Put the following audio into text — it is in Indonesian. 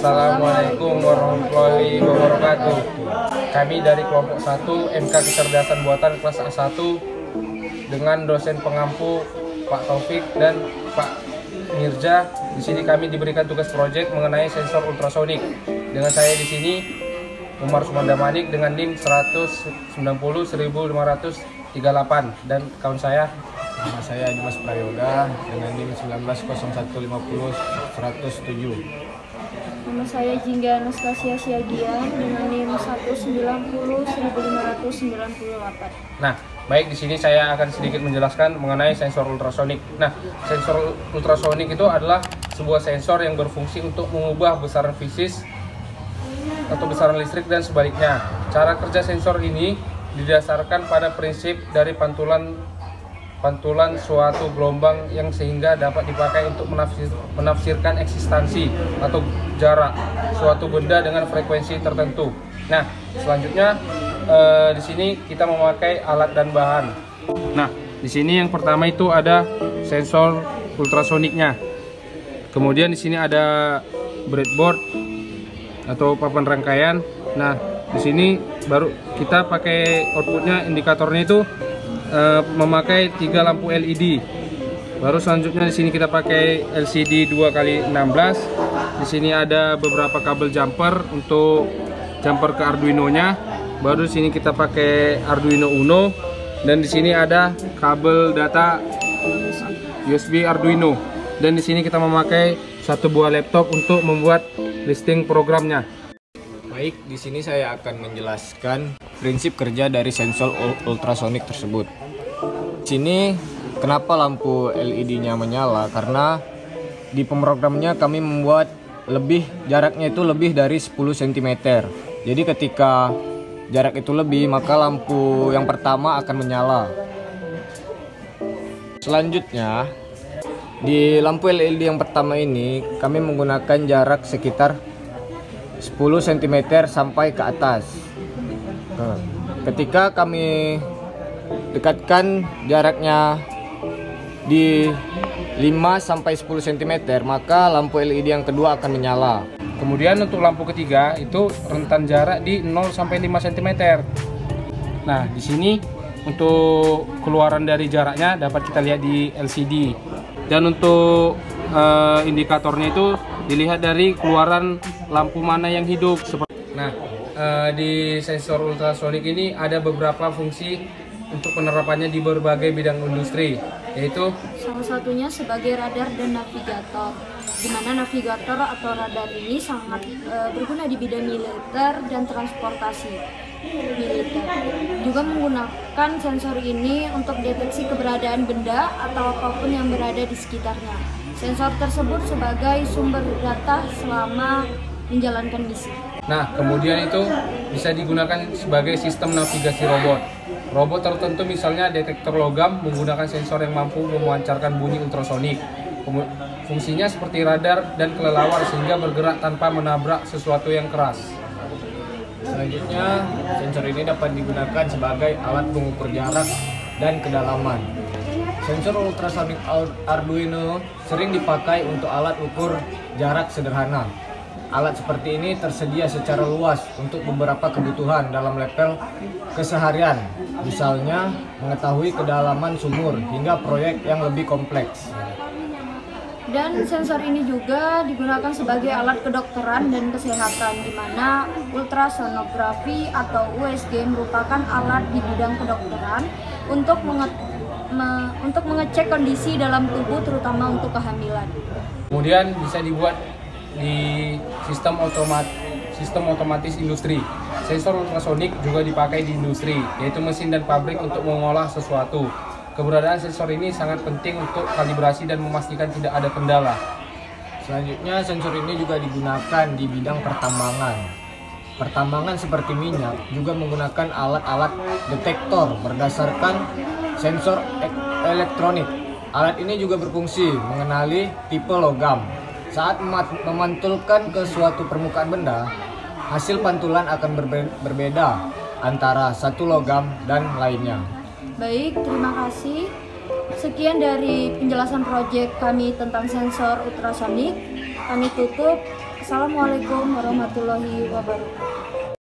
Assalamualaikum warahmatullahi wabarakatuh. Kami dari kelompok 1 MK Kecerdasan Buatan kelas A1 dengan dosen pengampu Pak Taufik dan Pak Mirza. Di sini kami diberikan tugas proyek mengenai sensor ultrasonik. Dengan saya di sini Umar Sumandamanik dengan NIM 190.1538 dan kawan saya. Nama saya Dimas Prayoga dengan NIM 190150-107. Nama saya Jingga Anastasia Siagian dengan NIM 190.1598. Nah, baik, di sini saya akan sedikit menjelaskan mengenai sensor ultrasonik. Nah, sensor ultrasonik itu adalah sebuah sensor yang berfungsi untuk mengubah besaran fisis atau besaran listrik dan sebaliknya. Cara kerja sensor ini didasarkan pada prinsip dari pantulan suatu gelombang yang sehingga dapat dipakai untuk menafsirkan eksistensi atau jarak suatu benda dengan frekuensi tertentu. Nah, selanjutnya di sini kita memakai alat dan bahan. Nah, di sini yang pertama itu ada sensor ultrasoniknya. Kemudian di sini ada breadboard atau papan rangkaian. Nah, di sini baru kita pakai outputnya, indikatornya itu memakai 3 lampu LED. Baru selanjutnya di sini kita pakai LCD 2x16. Di sini ada beberapa kabel jumper untuk jumper ke Arduino-nya. Baru di sini kita pakai Arduino Uno dan di sini ada kabel data USB Arduino. Dan di sini kita memakai satu buah laptop untuk membuat listing programnya. Baik, di sini saya akan menjelaskan prinsip kerja dari sensor ultrasonik tersebut. Di sini kenapa lampu LED-nya menyala? Karena di pemrogramnya kami membuat jaraknya itu lebih dari 10 cm. Jadi ketika jarak itu lebih, maka lampu yang pertama akan menyala. Selanjutnya, di lampu LED yang pertama ini kami menggunakan jarak sekitar 10 cm sampai ke atas. Ketika kami dekatkan jaraknya di 5 sampai 10 cm, maka lampu LED yang kedua akan menyala. Kemudian untuk lampu ketiga itu rentan jarak di 0 sampai 5 cm. Nah, di sini untuk keluaran dari jaraknya dapat kita lihat di LCD. Dan untuk indikatornya itu dilihat dari keluaran lampu mana yang hidup. Nah, di sensor ultrasonik ini ada beberapa fungsi untuk penerapannya di berbagai bidang industri, yaitu salah satunya sebagai radar dan navigator, di mana navigator atau radar ini sangat berguna di bidang militer dan transportasi militer. Juga menggunakan sensor ini untuk deteksi keberadaan benda atau apapun yang berada di sekitarnya. Sensor tersebut sebagai sumber data selama menjalankan misi. Nah, kemudian itu bisa digunakan sebagai sistem navigasi robot. Robot tertentu misalnya detektor logam menggunakan sensor yang mampu memancarkan bunyi ultrasonik. Fungsinya seperti radar dan kelelawar sehingga bergerak tanpa menabrak sesuatu yang keras. Selanjutnya, sensor ini dapat digunakan sebagai alat pengukur jarak dan kedalaman. Sensor ultrasonik Arduino sering dipakai untuk alat ukur jarak sederhana. Alat seperti ini tersedia secara luas untuk beberapa kebutuhan dalam level keseharian, misalnya mengetahui kedalaman sumur hingga proyek yang lebih kompleks. Dan sensor ini juga digunakan sebagai alat kedokteran dan kesehatan, di mana ultrasonografi atau USG merupakan alat di bidang kedokteran untuk mengecek kondisi dalam tubuh, terutama untuk kehamilan. Kemudian bisa dibuat di sistem otomatis industri. Sensor ultrasonik juga dipakai di industri, yaitu mesin dan pabrik untuk mengolah sesuatu. Keberadaan sensor ini sangat penting untuk kalibrasi dan memastikan tidak ada kendala. Selanjutnya, sensor ini juga digunakan di bidang pertambangan. Pertambangan seperti minyak juga menggunakan alat-alat detektor berdasarkan sensor elektronik. Alat ini juga berfungsi mengenali tipe logam. Saat memantulkan ke suatu permukaan benda, hasil pantulan akan berbeda antara satu logam dan lainnya. Baik, terima kasih. Sekian dari penjelasan proyek kami tentang sensor ultrasonik. Kami tutup. Assalamualaikum warahmatullahi wabarakatuh.